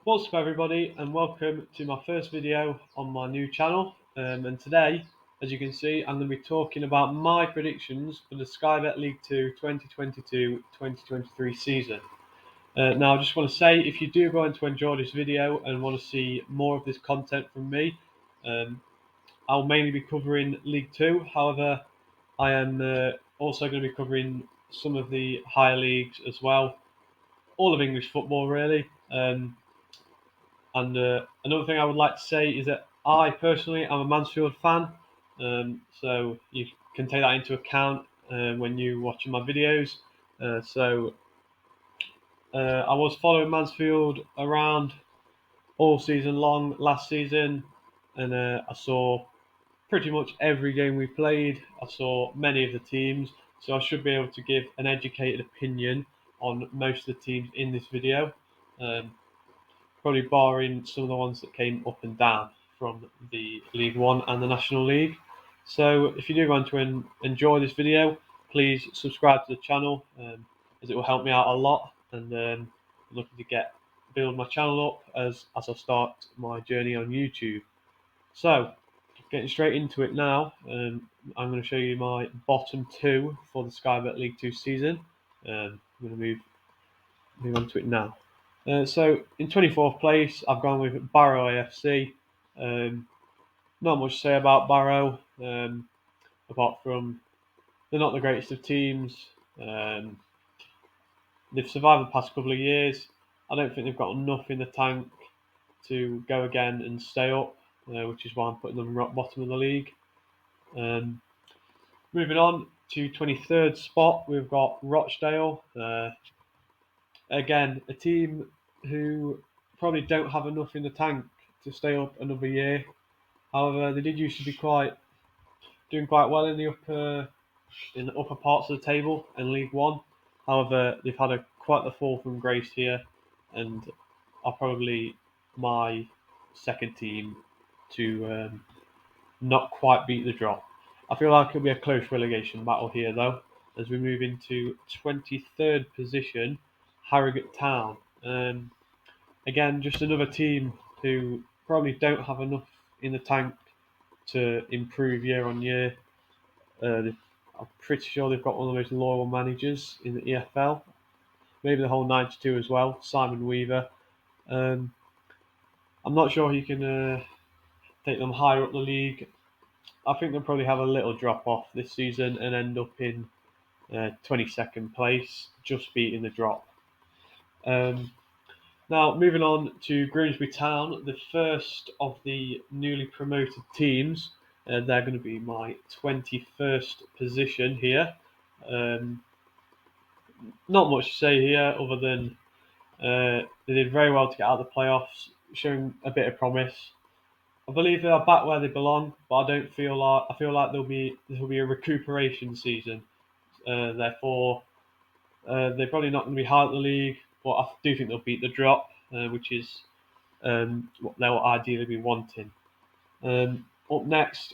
What's up everybody, and welcome to my first video on my new channel. And today, as you can see, I'm going to be talking about my predictions for the Sky Bet League 2 2022-2023 season. Now I just want to say, if you do going to enjoy this video and want to see more of this content from me, I'll mainly be covering League 2. However, I am also going to be covering some of the higher leagues as well, all of English football really. And another thing I would like to say is that I personally am a Mansfield fan, so you can take that into account when you're watching my videos. I was following Mansfield around all season long last season, and I saw pretty much every game we played. I saw many of the teams, so I should be able to give an educated opinion on most of the teams in this video. Probably barring some of the ones that came up and down from the League One and the National League. So if you do want to enjoy this video, please subscribe to the channel, as it will help me out a lot. And I'm looking to build my channel up as I start my journey on YouTube. So getting straight into it now, I'm going to show you my bottom two for the Sky Bet League 2 season. I'm going to move on to it now. So in 24th place, I've gone with Barrow Afc. Not much to say about Barrow, apart from they're not the greatest of teams. Um, they've survived the past couple of years. I don't think they've got enough in the tank to go again and stay up, which is why I'm putting them rock bottom of the league. Moving on to 23rd spot, we've got Rochdale. Again, a team who probably don't have enough in the tank to stay up another year. However, they did used to be doing quite well in the upper parts of the table in League One. However, they've had quite the fall from grace here, and are probably my second team to not quite beat the drop. I feel like it'll be a close relegation battle here, though, as we move into 23rd position, Harrogate Town. Again, just another team who probably don't have enough in the tank to improve year on year. I'm pretty sure they've got one of the most loyal managers in the EFL, maybe the whole 92 as well, Simon Weaver. Um, I'm not sure he can take them higher up the league. I think they'll probably have a little drop off this season and end up in 22nd place, just beating the drop. Now, moving on to Grimsby Town, the first of the newly promoted teams. They're going to be my 21st position here. Um, Not much to say here other than they did very well to get out of the playoffs, showing a bit of promise. I believe they are back where they belong, but I feel like this will be a recuperation season. Therefore, they're probably not going to be high at the league, but I do think they'll beat the drop, which is what they'll ideally be wanting. Up next,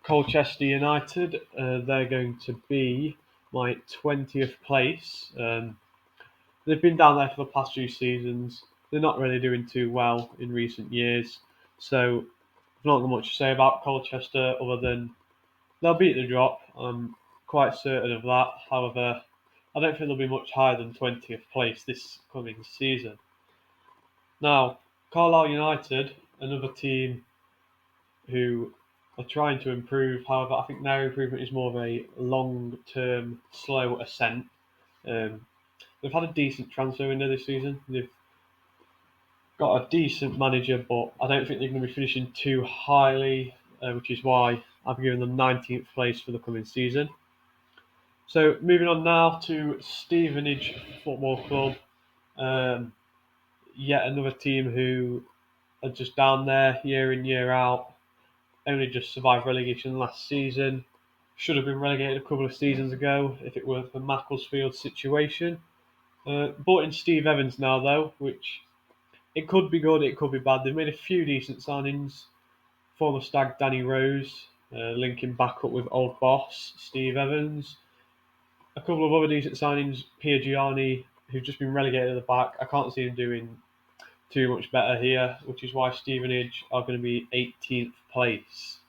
Colchester United. They're going to be my 20th place. They've been down there for the past few seasons. They're not really doing too well in recent years, so I've not got much to say about Colchester other than they'll beat the drop. I'm quite certain of that. However, I don't think they'll be much higher than 20th place this coming season. Now, Carlisle United, another team who are trying to improve. However, I think their improvement is more of a long-term, slow ascent. Um, they've had a decent transfer window this season. They've got a decent manager, but I don't think they're going to be finishing too highly, which is why I've given them 19th place for the coming season. So moving on now to Stevenage Football Club. Um, Yet another team who are just down there year in, year out. Only just survived relegation last season. Should have been relegated a couple of seasons ago if it were the Macclesfield situation. Bought in Steve Evans now, though, which it could be good, it could be bad. They've made a few decent signings. Former Stag Danny Rose, linking back up with old boss Steve Evans. A couple of other decent signings, Pia Gianni, who's just been relegated at the back. I can't see him doing too much better here, which is why Stevenage are going to be 18th place.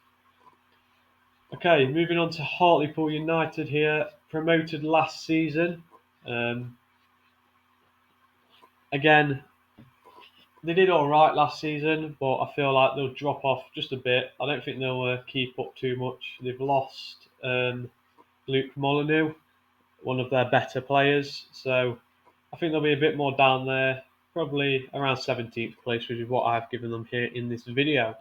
Okay, moving on to Hartlepool United here, promoted last season. Again, they did all right last season, but I feel like they'll drop off just a bit. I don't think they'll keep up too much. They've lost Luke Molyneux, one of their better players, so I think they'll be a bit more down there, probably around 17th place, which is what I've given them here in this video.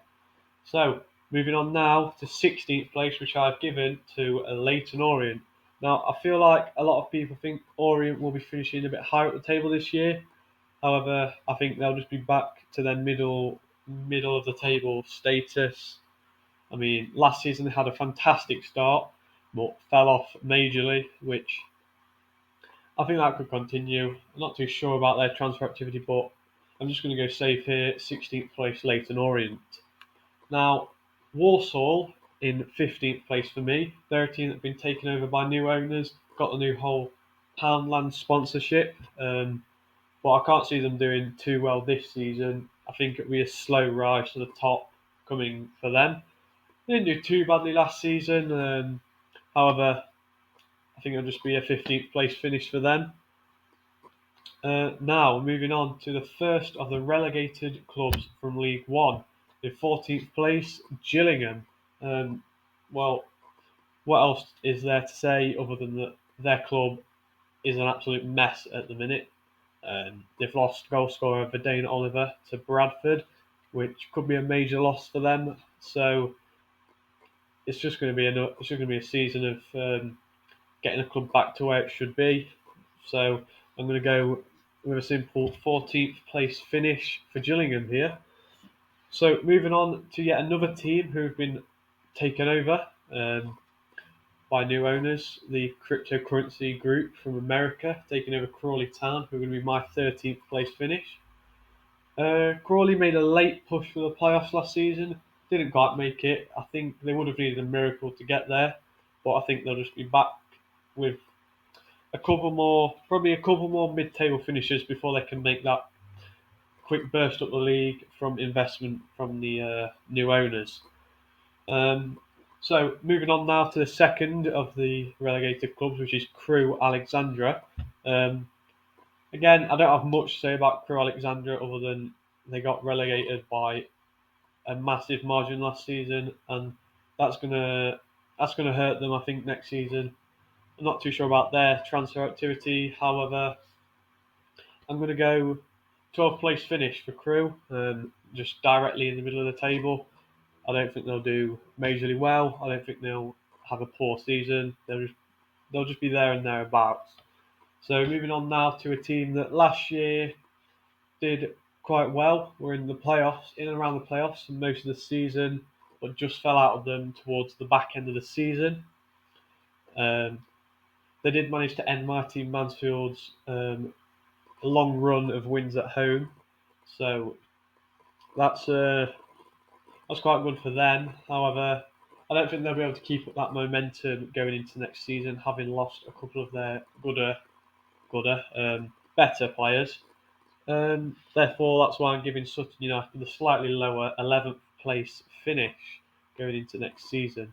So, moving on now to 16th place, which I've given to Leyton Orient. Now, I feel like a lot of people think Orient will be finishing a bit higher up the table this year. However, I think they'll just be back to their middle of the table status. I mean, last season they had a fantastic start, but fell off majorly, which I think that could continue. I'm not too sure about their transfer activity, but I'm just going to go safe here. 16th place, Leyton Orient. Now, Walsall in 15th place for me. They're a team that's been taken over by new owners, got the new whole Poundland sponsorship. But I can't see them doing too well this season. I think it'll be a slow rise to the top coming for them. They didn't do too badly last season. However, I think it'll just be a 15th place finish for them. Now, moving on to the first of the relegated clubs from League One. In 14th place, Gillingham. Well, what else is there to say other than that their club is an absolute mess at the minute? They've lost goal scorer Verdane Oliver to Bradford, which could be a major loss for them. So it's just going to be a season of getting the club back to where it should be. So I'm going to go with a simple 14th place finish for Gillingham here. So moving on to yet another team who've been taken over by new owners, the cryptocurrency group from America, taking over Crawley Town, who are going to be my 13th place finish. Crawley made a late push for the playoffs last season, didn't quite make it. I think they would have needed a miracle to get there, but I think they'll just be back with probably a couple more mid-table finishes before they can make that quick burst up the league from investment from the new owners. So moving on now to the second of the relegated clubs, which is Crewe Alexandra. Again, I don't have much to say about Crewe Alexandra other than they got relegated by a massive margin last season, and that's gonna hurt them, I think, next season. I'm not too sure about their transfer activity. However, I'm going to go 12th place finish for Crewe, just directly in the middle of the table. I don't think they'll do majorly well. I don't think they'll have a poor season. They'll just be there and thereabouts. So moving on now to a team that last year did quite well. Were in and around the playoffs most of the season, but just fell out of them towards the back end of the season. They did manage to end my team Mansfield's long run of wins at home, so that's quite good for them. However, I don't think they'll be able to keep up that momentum going into next season, having lost a couple of their better players. Therefore, that's why I'm giving Sutton United the slightly lower 11th place finish going into next season.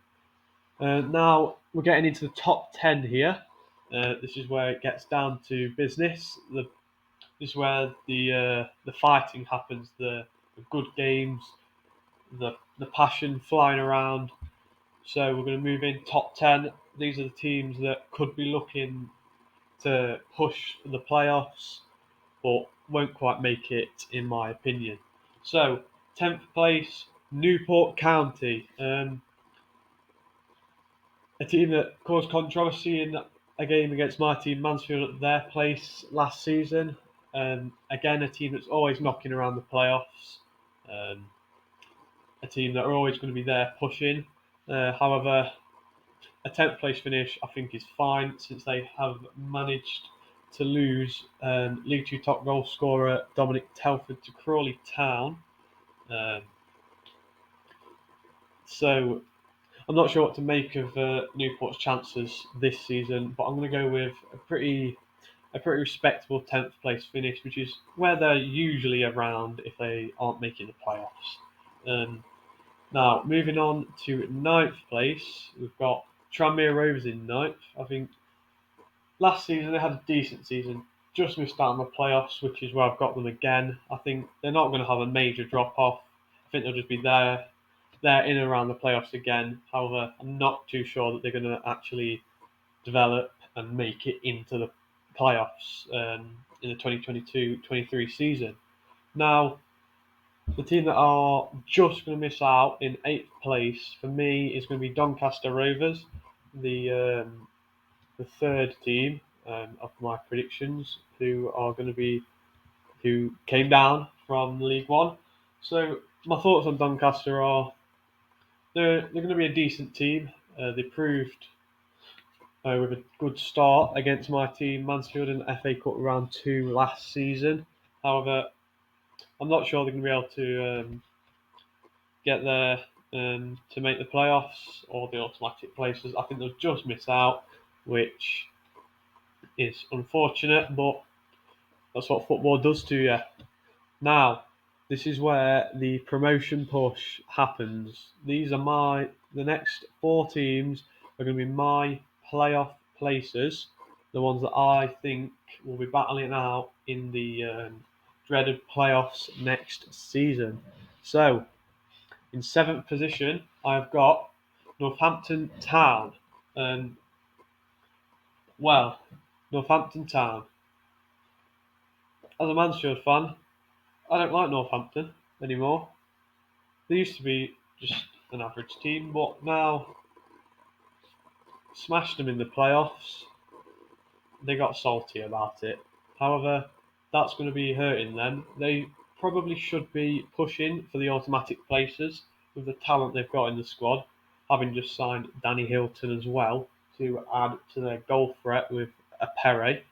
Now we're getting into the top 10 here. This is where it gets down to business. This is where the fighting happens, the good games, the passion flying around. So we're going to move in top 10. These are the teams that could be looking to push for the playoffs, but won't quite make it, in my opinion. So 10th place, Newport County. A team that caused controversy in a game against my team Mansfield at their place last season. Again, a team that's always knocking around the playoffs. A team that are always going to be there pushing. However, a 10th place finish I think is fine since they have managed to lose League 2 top goal scorer Dominic Telford to Crawley Town. So I'm not sure what to make of Newport's chances this season, but I'm going to go with a pretty a pretty respectable 10th place finish, which is where they're usually around if they aren't making the playoffs. Now, moving on to ninth place, we've got Tranmere Rovers in ninth. I think last season they had a decent season, just missed out on the playoffs, which is where I've got them again. I think they're not going to have a major drop off. I think they'll just be there in and around the playoffs again. However, I'm not too sure that they're going to actually develop and make it into the playoffs in the 2022-23 season. Now, the team that are just going to miss out in 8th place for me is going to be Doncaster Rovers, the third team of my predictions, who came down from League One. So my thoughts on Doncaster are they're going to be a decent team. They proved with a good start against my team Mansfield in the FA Cup round 2 last season. However, I'm not sure they're going to be able to get there to make the playoffs or the automatic places. I think they'll just miss out, which is unfortunate, but that's what football does to you. Now, this is where the promotion push happens. The next 4 teams are going to be my playoff places, the ones that I think will be battling out in the dreaded playoffs next season. So, in 7th position, I've got Northampton Town. Um, well, Northampton Town. As a Mansfield fan, I don't like Northampton anymore. They used to be just an average team, but now smashed them in the playoffs. They got salty about it. However, that's going to be hurting them. They probably should be pushing for the automatic places with the talent they've got in the squad, having just signed Danny Hilton as well to add to their goal threat with a Pere.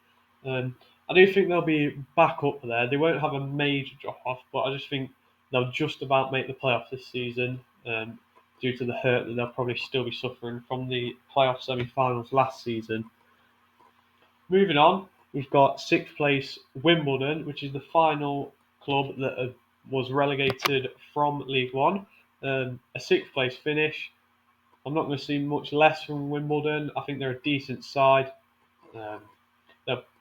I do think they'll be back up there. They won't have a major drop off, but I just think they'll just about make the playoffs this season due to the hurt that they'll probably still be suffering from the playoff semi-finals last season. Moving on, we've got 6th place Wimbledon, which is the final club that was relegated from League One. A 6th place finish. I'm not going to see much less from Wimbledon. I think they're a decent side. Um,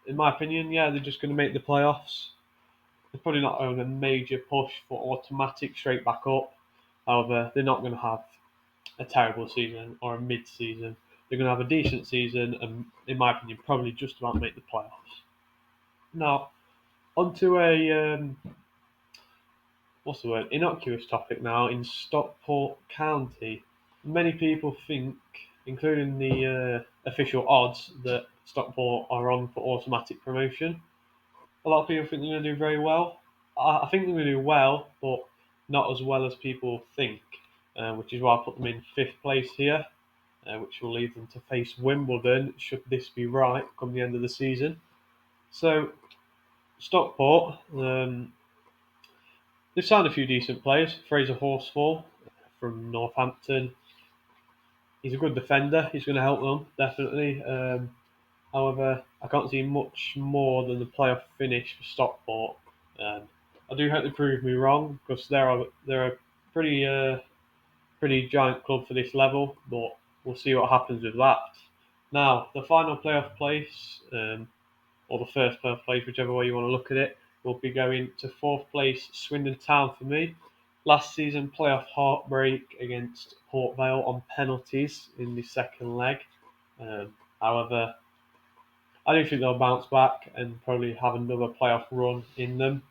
in my opinion, yeah, they're just going to make the playoffs. They're probably not on a major push for automatic straight back up. However, they're not going to have a terrible season or a mid-season. They're going to have a decent season and, in my opinion, probably just about make the playoffs. Now, onto a innocuous topic now in Stockport County. Many people think, including the official odds, that Stockport are on for automatic promotion. A lot of people think they're going to do very well. I think they're going to do well, but not as well as people think, which is why I put them in 5th place here, which will lead them to face Wimbledon should this be right come the end of the season. So, Stockport, they've signed a few decent players. Fraser Horsfall from Northampton. He's a good defender. He's going to help them, definitely. However, I can't see much more than the playoff finish for Stockport. I do hope they prove me wrong because they're a pretty giant club for this level, but we'll see what happens with that. Now, the final playoff place, or the first playoff place, whichever way you want to look at it, will be going to 4th place Swindon Town for me. Last season, playoff heartbreak against Port Vale on penalties in the second leg. However, I do think they'll bounce back and probably have another playoff run in them.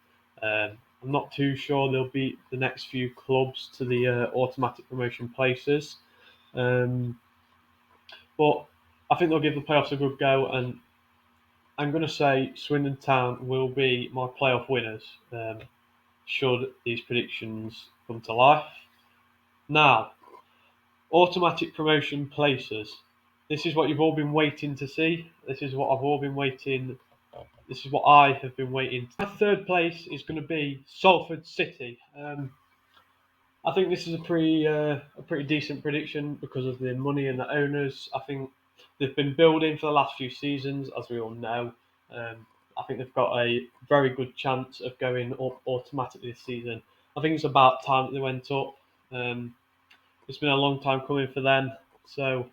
I'm not too sure they'll beat the next few clubs to the automatic promotion places. But I think they'll give the playoffs a good go, and I'm going to say Swindon Town will be my playoff winners should these predictions come to life. Now, automatic promotion places. This is what you've all been waiting to see. This is what I have been waiting. My 3rd place is going to be Salford City. I think this is a pretty decent prediction because of the money and the owners. I think they've been building for the last few seasons, as we all know. I think they've got a very good chance of going up automatically this season. I think it's about time that they went up. It's been a long time coming for them, so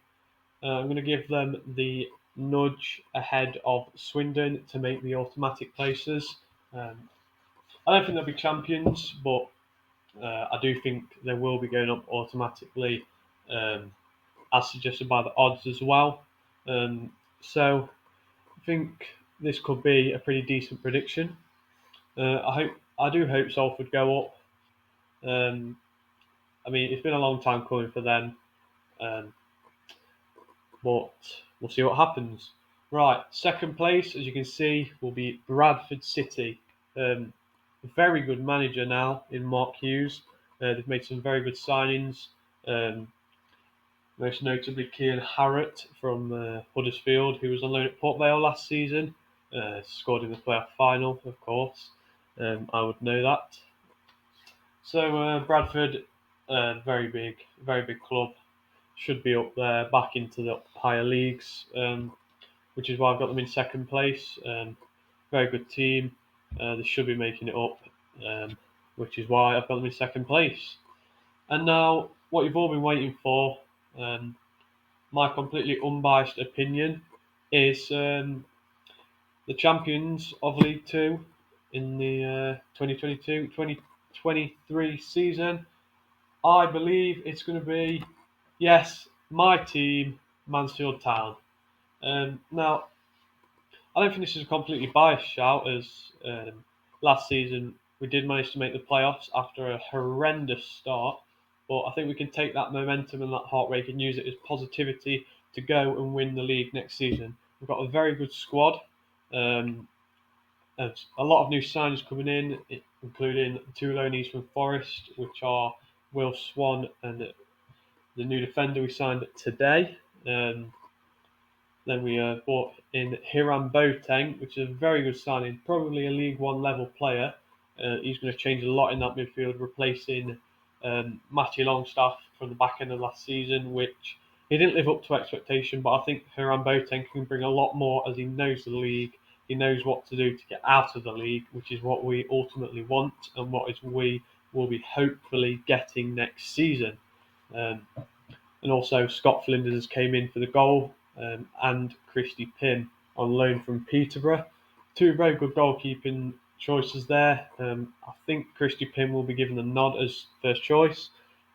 I'm going to give them the nudge ahead of Swindon to make the automatic places. Um, I don't think they'll be champions, but I do think they will be going up automatically, um, as suggested by the odds as well. So I think this could be a pretty decent prediction. I do hope Salford go up. Um, I mean, it's been a long time coming for them, um, but we'll see what happens. Right, second place, as you can see, will be Bradford City. Very good manager now in Mark Hughes. They've made some very good signings. Um, Most notably Kian Harrott from Huddersfield, who was on loan at Port Vale last season. Scored in the playoff final, of course. I would know that. So Bradford, very big club. Should be up there, back into the higher leagues, which is why I've got them in second place. Very good team. They should be making it up, which is why I've got them in second place. And now, what you've all been waiting for, my completely unbiased opinion, is the champions of League Two in the 2022-2023 season. I believe it's going to be, yes, my team, Mansfield Town. Now, I don't think this is a completely biased shout, as last season we did manage to make the playoffs after a horrendous start. But I think we can take that momentum and that heart rate and use it as positivity to go and win the league next season. We've got a very good squad. Um, there's a lot of new signings coming in, including two loanees from Forest, which are Will Swan and the new defender we signed today. Then we bought in Hiram Boateng, which is a very good signing, probably a League One level player. He's going to change a lot in that midfield, replacing Matty Longstaff from the back end of last season, which he didn't live up to expectation. But I think Hiram Boateng can bring a lot more, as he knows the league. He knows what to do to get out of the league, which is what we ultimately want and what is we will be hopefully getting next season. Um, and also Scott Flinders came in for the goal, and Christy Pym on loan from Peterborough. Two very good goalkeeping choices there. I think Christy Pym will be given the nod as first choice,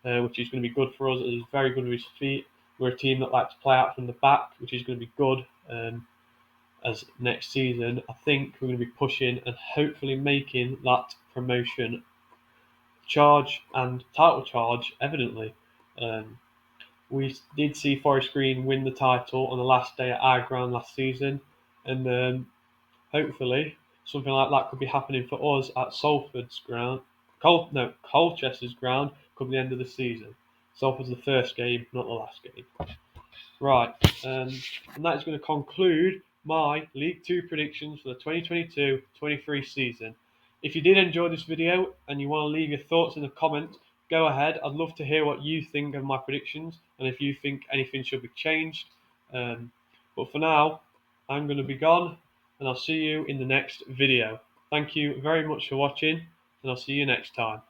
which is going to be good for us. He's very good with his feet. We're a team that likes to play out from the back, which is going to be good. As next season, I think we're going to be pushing and hopefully making that promotion charge and title charge evidently. We did see Forest Green win the title on the last day at our ground last season, and hopefully something like that could be happening for us at Salford's ground. Colchester's ground come the end of the season. Salford's the first game, not the last game. Right, and that is going to conclude my League 2 predictions for the 2022-23 season. If you did enjoy this video and you want to leave your thoughts in the comments, go ahead. I'd love to hear what you think of my predictions and if you think anything should be changed. But for now, I'm going to be gone and I'll see you in the next video. Thank you very much for watching and I'll see you next time.